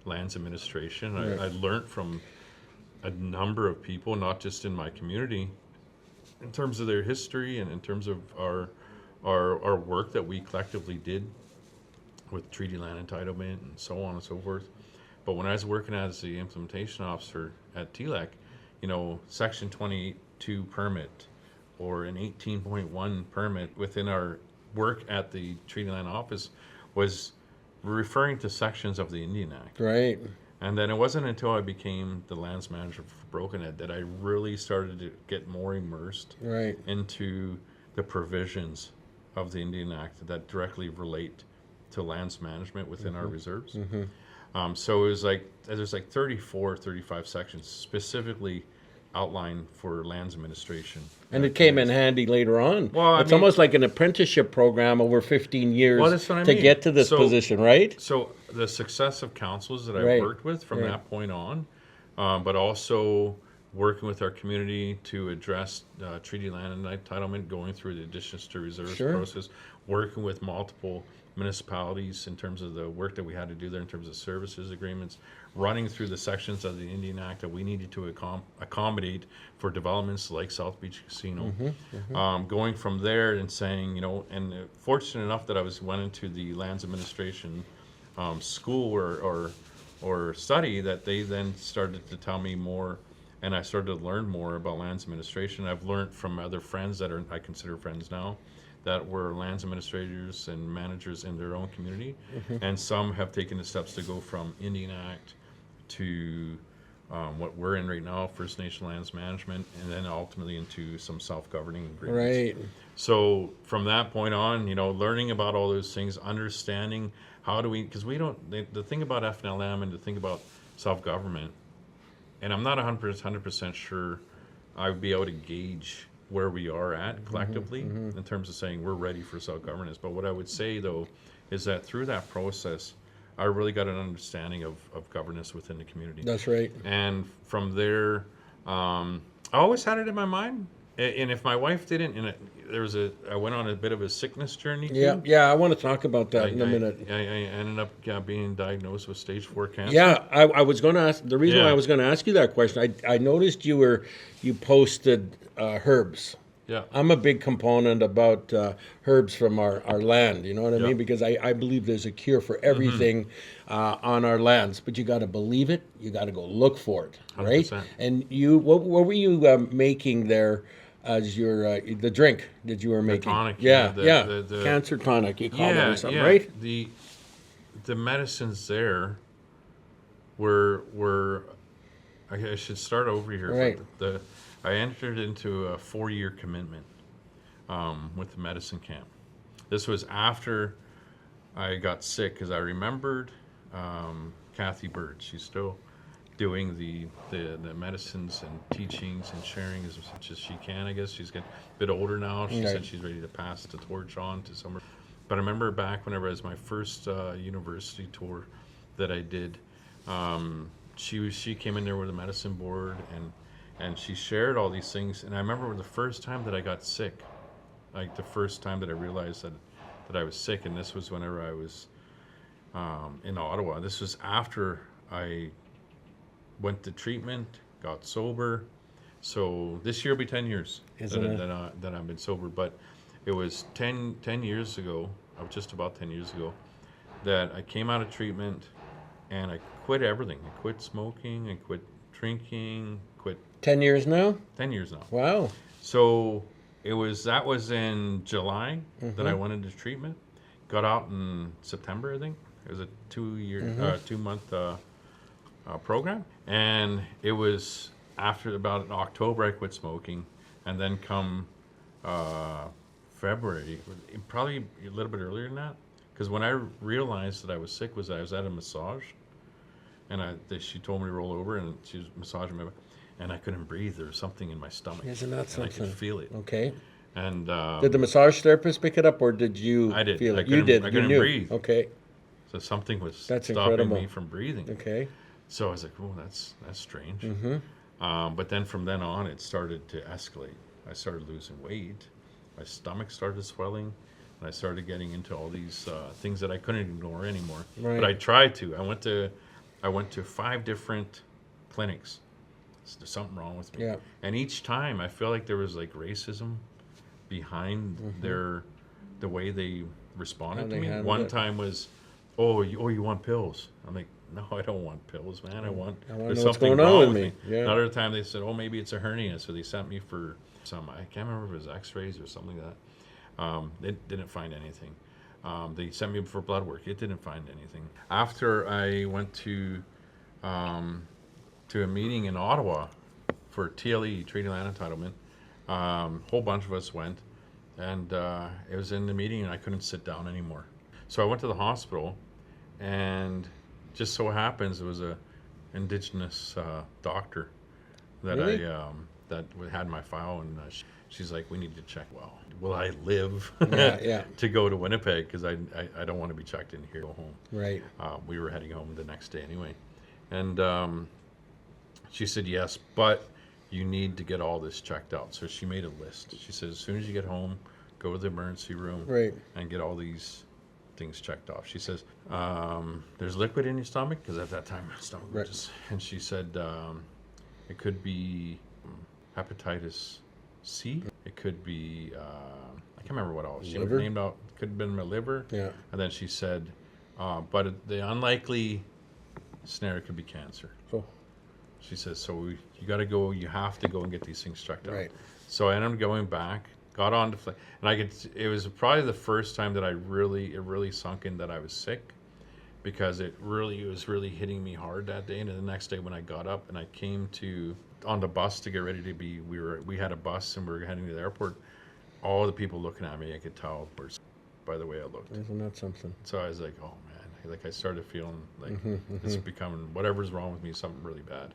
Speaker 2: lands administration. I learned from a number of people, not just in my community, in terms of their history and in terms of our our work that we collectively did with treaty land entitlement and so on and so forth. But when I was working as the implementation officer at TLEC, Section 22 permit or an 18.1 permit within our work at the treaty land office was referring to sections of the Indian Act.
Speaker 1: Right.
Speaker 2: And then it wasn't until I became the lands manager for Brokenhead that I really started to get more immersed into the provisions of the Indian Act that directly relate to lands management within our reserves. So it was there's 35 sections specifically outlined for lands administration.
Speaker 1: And it came in handy later on.
Speaker 2: Well,
Speaker 1: it's almost like an apprenticeship program over 15 years to get to this position, right?
Speaker 2: So the successive councils that I worked with from that point on, but also working with our community to address treaty land entitlement, going through the additions to reserves process, working with multiple municipalities in terms of the work that we had to do there in terms of services agreements, running through the sections of the Indian Act that we needed to accommodate for developments like South Beach Casino. Going from there and saying, and fortunate enough that I went into the lands administration school or study, that they then started to tell me more, and I started to learn more about lands administration. I've learned from other friends that I consider friends now, that were lands administrators and managers in their own community, and some have taken the steps to go from Indian Act to what we're in right now, First Nation lands management, and then ultimately into some self-governing agreements.
Speaker 1: Right.
Speaker 2: So from that point on, learning about all those things, understanding how do we, because we don't, the thing about FNLM and the thing about self-government, and I'm not 100% sure I would be able to gauge where we are at collectively in terms of saying we're ready for self-governance. But what I would say, though, is that through that process, I really got an understanding of governance within the community.
Speaker 1: That's right.
Speaker 2: And from there, I always had it in my mind. And if my wife didn't, I went on a bit of a sickness journey too.
Speaker 1: Yeah, I want to talk about that in a minute.
Speaker 2: I ended up being diagnosed with stage 4 cancer.
Speaker 1: Yeah, I was going to ask, the reason why I was going to ask you that question, I noticed you posted herbs.
Speaker 2: Yeah.
Speaker 1: I'm a big component about herbs from our land, you know what I mean? Because I believe there's a cure for everything on our lands, but you got to believe it, you got to go look for it, right?
Speaker 2: 100%.
Speaker 1: And what were you making there as your the drink that you were making?
Speaker 2: Tonic.
Speaker 1: The cancer tonic, you call it or something, right?
Speaker 2: The medicines there were I should start over here.
Speaker 1: Right.
Speaker 2: I entered into a 4-year commitment with the medicine camp. This was after I got sick, because I remembered Kathy Birch. She's still doing the medicines and teachings and sharing as much as she can, I guess. She's getting a bit older now. She said she's ready to pass the torch on to someone. But I remember back whenever it was my first university tour that I did, she came in there with a medicine board, and she shared all these things. And I remember the first time that I got sick, like the first time that I realized that I was sick, and this was whenever I was in Ottawa. This was after I went to treatment, got sober. So this year will be 10 years that I've been sober. But it was 10 years ago, just about 10 years ago, that I came out of treatment and I quit everything. I quit smoking, I quit drinking, quit.
Speaker 1: 10 years now?
Speaker 2: 10 years now.
Speaker 1: Wow.
Speaker 2: So that was in July that I went into treatment. Got out in September, I think. It was a 2-month program. And it was after about October I quit smoking, and then come February, probably a little bit earlier than that, because when I realized that I was sick was I was at a massage, and she told me to roll over, and she was massaging me, and I couldn't breathe. There was something in my stomach.
Speaker 1: Isn't that something?
Speaker 2: And I could feel it.
Speaker 1: Okay.
Speaker 2: And
Speaker 1: did the massage therapist pick it up, or did you
Speaker 2: I did.
Speaker 1: feel it?
Speaker 2: You
Speaker 1: did.
Speaker 2: I couldn't breathe.
Speaker 1: Okay.
Speaker 2: So something was
Speaker 1: That's
Speaker 2: stopping
Speaker 1: incredible.
Speaker 2: me from breathing.
Speaker 1: Okay.
Speaker 2: So I was like, oh, that's strange. But then from then on, it started to escalate. I started losing weight. My stomach started swelling. And I started getting into all these things that I couldn't ignore anymore.
Speaker 1: Right.
Speaker 2: But I tried to. I went to 5 different clinics. There's something wrong with me.
Speaker 1: Yeah.
Speaker 2: And each time I feel like there was like racism behind their the way they responded
Speaker 1: How
Speaker 2: to
Speaker 1: they
Speaker 2: me.
Speaker 1: handled
Speaker 2: One
Speaker 1: it.
Speaker 2: time was, you want pills? I'm like, no, I don't want pills, man.
Speaker 1: I wanna
Speaker 2: There's
Speaker 1: know what's
Speaker 2: something
Speaker 1: going on
Speaker 2: wrong
Speaker 1: with
Speaker 2: with
Speaker 1: me.
Speaker 2: me.
Speaker 1: Yeah.
Speaker 2: Another time they said, maybe it's a hernia. So they sent me for some, I can't remember if it was x-rays or something like that. They didn't find anything. They sent me for blood work. It didn't find anything. After I went to a meeting in Ottawa for TLE, Treaty Land Entitlement, whole bunch of us went, and it was in the meeting and I couldn't sit down anymore. So I went to the hospital, and just so happens it was a Indigenous doctor that
Speaker 1: Really?
Speaker 2: that had my file, and she's like, we need to check. Well, will I live
Speaker 1: Yeah.
Speaker 2: to go to Winnipeg? Because I don't want to be checked in here. Go home.
Speaker 1: Right.
Speaker 2: We were heading home the next day anyway, and she said yes, but you need to get all this checked out. So she made a list. She said, as soon as you get home, go to the emergency room
Speaker 1: Right.
Speaker 2: and get all these things checked off. She says, there's liquid in your stomach, because at that time my stomach was just, and she said, it could be hepatitis C. It could be, I can't remember what else. She
Speaker 1: Liver?
Speaker 2: named out, could have been my liver.
Speaker 1: Yeah.
Speaker 2: And then she said, but the unlikely scenario could be cancer.
Speaker 1: Oh.
Speaker 2: She says, so you got to go, you have to go and get these things checked out.
Speaker 1: Right.
Speaker 2: So I ended up going back, got on to flight, and it was probably the first time that it really sunk in that I was sick, because it was really hitting me hard that day. And the next day when I got up and I came on the bus to get ready to be, we had a bus and we were heading to the airport, all the people looking at me, I could tell by the way I looked.
Speaker 1: Isn't that something?
Speaker 2: So I was like, oh man, like I started feeling like it's becoming, whatever's wrong with me, something really bad.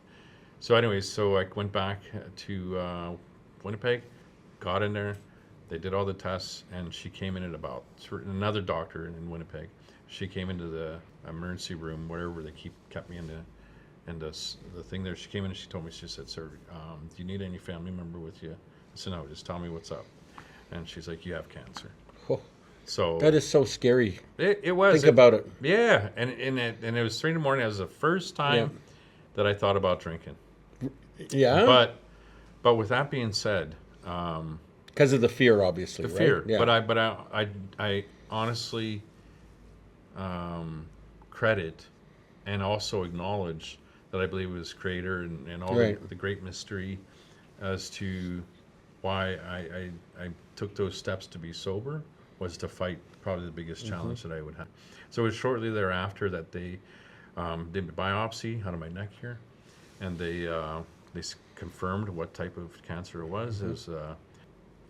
Speaker 2: So anyways, so I went back to Winnipeg, got in there, they did all the tests, and she came in at about, another doctor in Winnipeg, she came into the emergency room, wherever they kept me in the thing there. She came in and she told me, she said, sir, do you need any family member with you? I said, no, just tell me what's up. And she's like, you have cancer.
Speaker 1: Oh,
Speaker 2: So
Speaker 1: that is so scary.
Speaker 2: it was.
Speaker 1: Think about it.
Speaker 2: Yeah, and it was 3 in the morning. It was the first time that I thought about drinking.
Speaker 1: Yeah.
Speaker 2: But with that being said,
Speaker 1: Because of the fear, obviously.
Speaker 2: the
Speaker 1: right?
Speaker 2: fear.
Speaker 1: Yeah.
Speaker 2: But I honestly credit and also acknowledge that I believe it was Creator and all
Speaker 1: Right.
Speaker 2: the great mystery as to why I took those steps to be sober, was to fight probably the biggest challenge that I would have. So it was shortly thereafter that they did a biopsy out of my neck here, and they confirmed what type of cancer it was. It was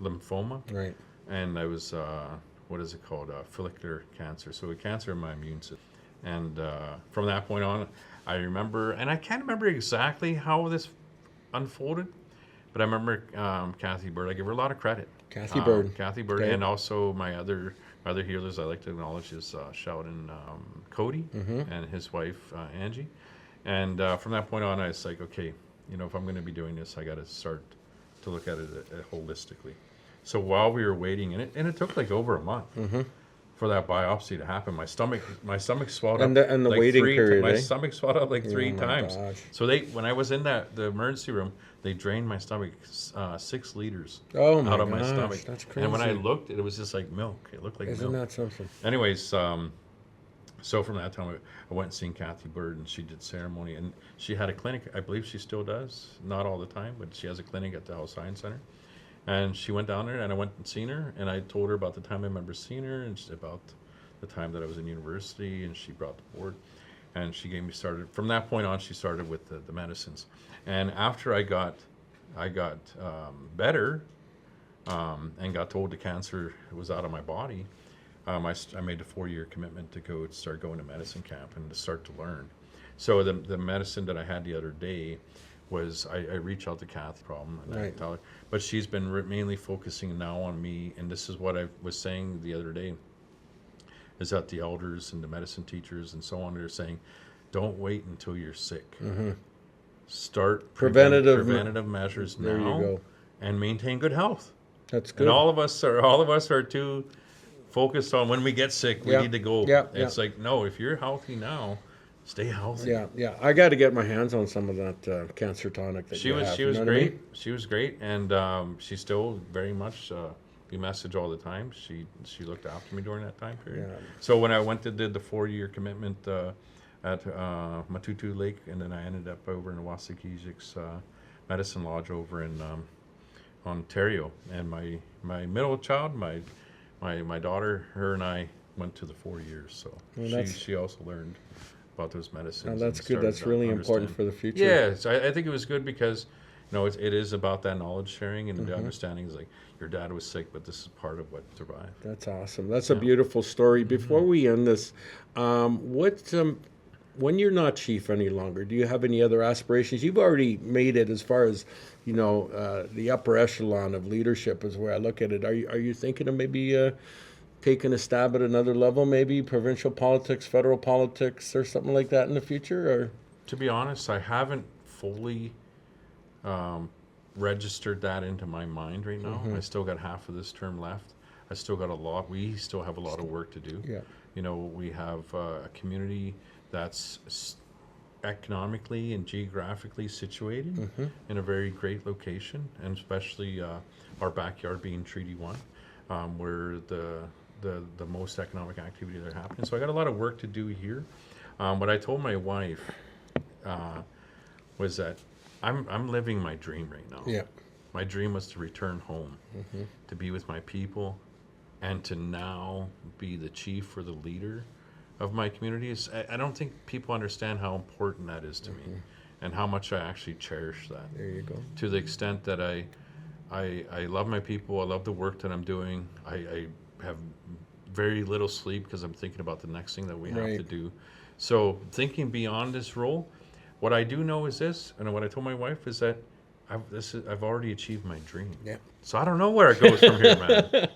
Speaker 2: lymphoma,
Speaker 1: Right.
Speaker 2: and I was what is it called? Follicular cancer. So a cancer in my immune system. And from that point on, I remember, and I can't remember exactly how this unfolded, but I remember Kathy Bird. I give her a lot of credit.
Speaker 1: Kathy Bird.
Speaker 2: Kathy Bird,
Speaker 1: Okay.
Speaker 2: and also my other healers I like to acknowledge is Sheldon Cody and his wife Angie. And from that point on, I was like, okay, if I'm going to be doing this, I got to start to look at it holistically. So while we were waiting, and it took like over a month for that biopsy to happen, my stomach swelled
Speaker 1: And
Speaker 2: up.
Speaker 1: the
Speaker 2: like
Speaker 1: waiting period,
Speaker 2: My
Speaker 1: eh?
Speaker 2: stomach swelled up like 3
Speaker 1: my
Speaker 2: times.
Speaker 1: gosh.
Speaker 2: So when I was in the emergency room, they drained my stomach 6 liters
Speaker 1: Oh my
Speaker 2: out of my
Speaker 1: gosh,
Speaker 2: stomach.
Speaker 1: that's
Speaker 2: And when I
Speaker 1: crazy.
Speaker 2: looked, it was just like milk. It looked like
Speaker 1: Isn't
Speaker 2: milk.
Speaker 1: that something?
Speaker 2: Anyways, so from that time, I went and seen Kathy Bird, and she did ceremony, and she had a clinic. I believe she still does, not all the time, but she has a clinic at the Health Science Center. And she went down there, and I went and seen her, and I told her about the time I remember seeing her, and about the time that I was in university, and she brought the board, and she gave me started. From that point on, she started with the medicines, and after I got better, and got told the cancer was out of my body. I made a 4-year commitment to start going to medicine camp and to start to learn. So the medicine that I had the other day was I reached out to Kathy problem, and I
Speaker 1: Right.
Speaker 2: tell her, but she's been mainly focusing now on me, and this is what I was saying the other day, is that the elders and the medicine teachers and so on are saying, don't wait until you're sick. Start
Speaker 1: Preventative
Speaker 2: measures
Speaker 1: There you
Speaker 2: now
Speaker 1: go.
Speaker 2: and maintain good health.
Speaker 1: That's good.
Speaker 2: And all of us are too focused on when we get sick, we
Speaker 1: Yeah.
Speaker 2: need to go.
Speaker 1: Yeah,
Speaker 2: It's like, no, if you're healthy now, stay healthy.
Speaker 1: Yeah. I got to get my hands on some of that cancer tonic that
Speaker 2: She
Speaker 1: you
Speaker 2: was
Speaker 1: have.
Speaker 2: she
Speaker 1: you
Speaker 2: was
Speaker 1: know what I
Speaker 2: great.
Speaker 1: mean?
Speaker 2: She was great, and she's still very much we message all the time. She looked after me during that time period.
Speaker 1: Yeah.
Speaker 2: So when I went to did the 4-year commitment at Matutu Lake, and then I ended up over in Wasikijik's Medicine Lodge over in Ontario. And my middle child, my daughter, her and I went to the 4 years. So
Speaker 1: Well,
Speaker 2: she also learned about those medicines.
Speaker 1: Oh,
Speaker 2: and
Speaker 1: that's good.
Speaker 2: started
Speaker 1: That's
Speaker 2: to
Speaker 1: really important
Speaker 2: understand.
Speaker 1: for the future.
Speaker 2: Yeah, so I think it was good because, you know, it is about that knowledge sharing and the understanding is like, your dad was sick, but this is part of what survived.
Speaker 1: That's awesome. That's a beautiful story. Before we end this, when you're not chief any longer, do you have any other aspirations? You've already made it as far as, you know, the upper echelon of leadership is where I look at it. Are you thinking of maybe taking a stab at another level, maybe provincial politics, federal politics, or something like that in the future? Or
Speaker 2: To be honest, I haven't fully registered that into my mind right now. I still got half of this term left. I still got we still have a lot of work to do.
Speaker 1: Yeah.
Speaker 2: You know, we have a community that's economically and geographically situated in a very great location, and especially our backyard being Treaty 1, where the most economic activity that happening. So I got a lot of work to do here. What I told my wife was that I'm living my dream right now.
Speaker 1: yeah,
Speaker 2: My dream was to return home, to be with my people, and to now be the chief or the leader of my communities. I don't think people understand how important that is to me, and how much I actually cherish that.
Speaker 1: there you go.
Speaker 2: To the extent that I love my people, I love the work that I'm doing. I have very little sleep because I'm thinking about the next thing that we have to do. So thinking beyond this role, what I do know is this, and what I told my wife is that I've already achieved my dream.
Speaker 1: Yeah.
Speaker 2: So I don't know where it goes from here, man,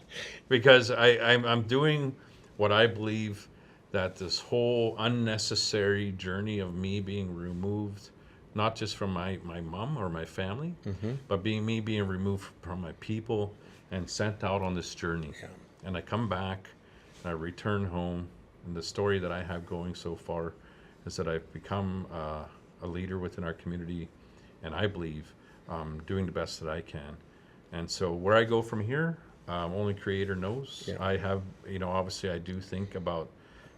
Speaker 2: because I'm doing what I believe that this whole unnecessary journey of me being removed, not just from my mom or my family, but me being removed from my people and sent out on this journey.
Speaker 1: Yeah.
Speaker 2: And I come back and I return home, and the story that I have going so far is that I've become a leader within our community, and I believe doing the best that I can. And so where I go from here, only Creator knows.
Speaker 1: Yeah.
Speaker 2: I have, you know, obviously I do think about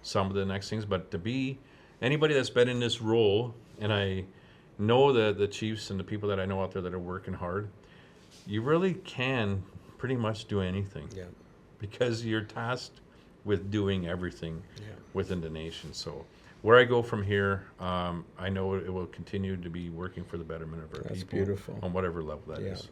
Speaker 2: some of the next things, but to be anybody that's been in this role, and I know the chiefs and the people that I know out there that are working hard, you really can pretty much do anything.
Speaker 1: Yeah.
Speaker 2: Because you're tasked with doing everything
Speaker 1: Yeah.
Speaker 2: within the nation. So where I go from here, I know it will continue to be working for the betterment of our
Speaker 1: That's
Speaker 2: people.
Speaker 1: beautiful.
Speaker 2: On whatever level that is.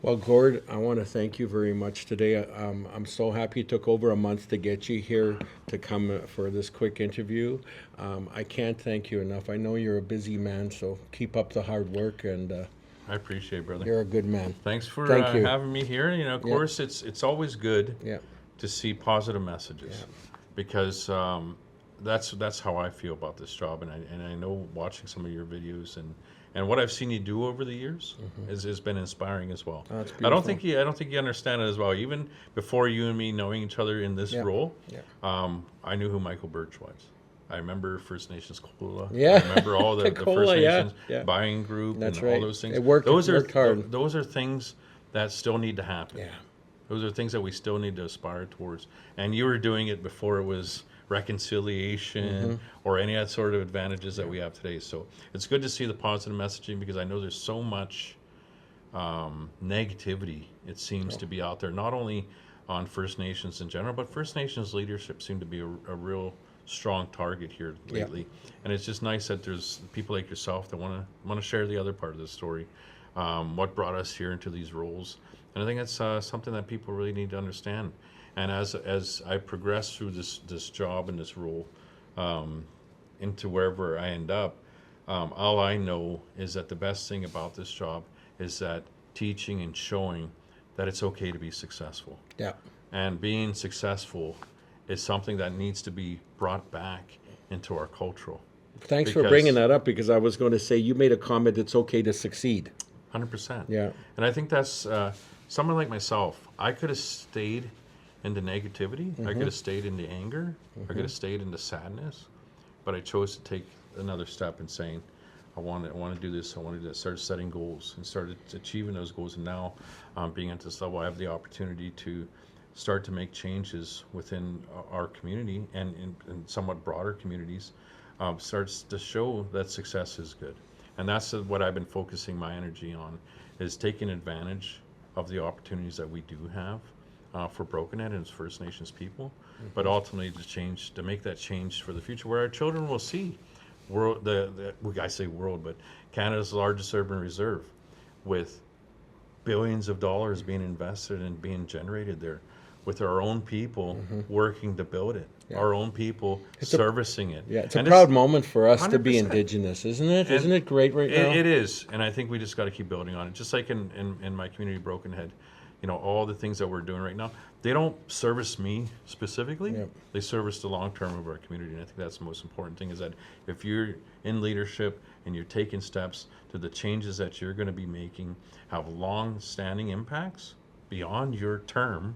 Speaker 1: Well, Gord, I want to thank you very much today. I'm so happy it took over a month to get you here to come for this quick interview. I can't thank you enough. I know you're a busy man, so keep up the hard work, and
Speaker 2: I appreciate it, brother.
Speaker 1: you're a good man.
Speaker 2: Thanks for
Speaker 1: Thank you.
Speaker 2: having me here. You know, of course, it's always good
Speaker 1: Yeah.
Speaker 2: to see positive messages, because that's how I feel about this job, and I know watching some of your videos and what I've seen you do over the years has been inspiring as well.
Speaker 1: Oh, that's
Speaker 2: I don't
Speaker 1: beautiful.
Speaker 2: think you understand it as well. Even before you and me knowing each other in this role, I knew who Michael Birch was. I remember First Nations Kola.
Speaker 1: Yeah.
Speaker 2: I remember all the
Speaker 1: Kola,
Speaker 2: First
Speaker 1: yeah,
Speaker 2: Nations
Speaker 1: yeah.
Speaker 2: buying group
Speaker 1: That's
Speaker 2: and
Speaker 1: right.
Speaker 2: all those things.
Speaker 1: It worked hard.
Speaker 2: Those are things that still need to happen.
Speaker 1: Yeah.
Speaker 2: Those are things that we still need to aspire towards. And you were doing it before it was reconciliation or any other sort of advantages that we have today. So it's good to see the positive messaging, because I know there's so much negativity, it seems to be out there, not only on First Nations in general, but First Nations leadership seem to be a real strong target here lately. And it's just nice that there's people like yourself that want to share the other part of the story, what brought us here into these roles. And I think that's something that people really need to understand. And as I progress through this job and this role, into wherever I end up, all I know is that the best thing about this job is that teaching and showing that it's okay to be successful.
Speaker 1: Yeah.
Speaker 2: And being successful is something that needs to be brought back into our cultural.
Speaker 1: Thanks for bringing that up, because I was going to say, you made a comment, it's okay to succeed.
Speaker 2: 100%.
Speaker 1: Yeah.
Speaker 2: And I think that's someone like myself. I could have stayed in the negativity. I could have stayed in the anger. I could have stayed in the sadness. But I chose to take another step in saying, I want to do this. I want to start setting goals and started achieving those goals. And now, being at this level, I have the opportunity to start to make changes within our community and in somewhat broader communities. Starts to show that success is good, and that's what I've been focusing my energy on, is taking advantage of the opportunities that we do have for Brokenhead and its First Nations people, but ultimately to make that change for the future, where our children will see I say world, but Canada's largest urban reserve, with billions of dollars being invested and being generated there, with our own people working to build it, our own people servicing it.
Speaker 1: Yeah, it's a proud moment for us to be
Speaker 2: 100%.
Speaker 1: Indigenous, isn't it? Isn't it great right now?
Speaker 2: It is, and I think we just got to keep building on it. Just like in my community, Brokenhead, all the things that we're doing right now, they don't service me specifically.
Speaker 1: Yep.
Speaker 2: They service the long term of our community, and I think that's the most important thing, is that if you're in leadership and you're taking steps to the changes that you're going to be making, have long-standing impacts beyond your term,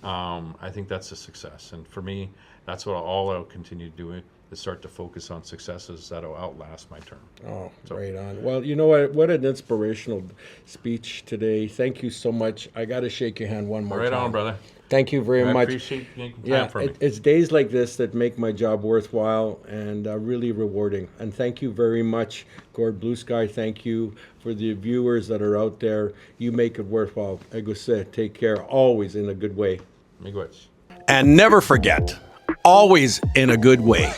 Speaker 2: I think that's a success. And for me, that's what I'll continue doing, is start to focus on successes that'll outlast my term.
Speaker 1: Oh, right on. Well, you know what an inspirational speech today. Thank you so much. I got to shake your hand one more time.
Speaker 2: Right on, brother.
Speaker 1: Thank you very
Speaker 2: I
Speaker 1: much.
Speaker 2: appreciate you making time for me.
Speaker 1: It's days like this that make my job worthwhile and really rewarding. And thank you very much, Gord Bluesky. Thank you for the viewers that are out there. You make it worthwhile. Egose, take care, always in a good way.
Speaker 2: Miigwech.
Speaker 1: And never forget, always in a good way.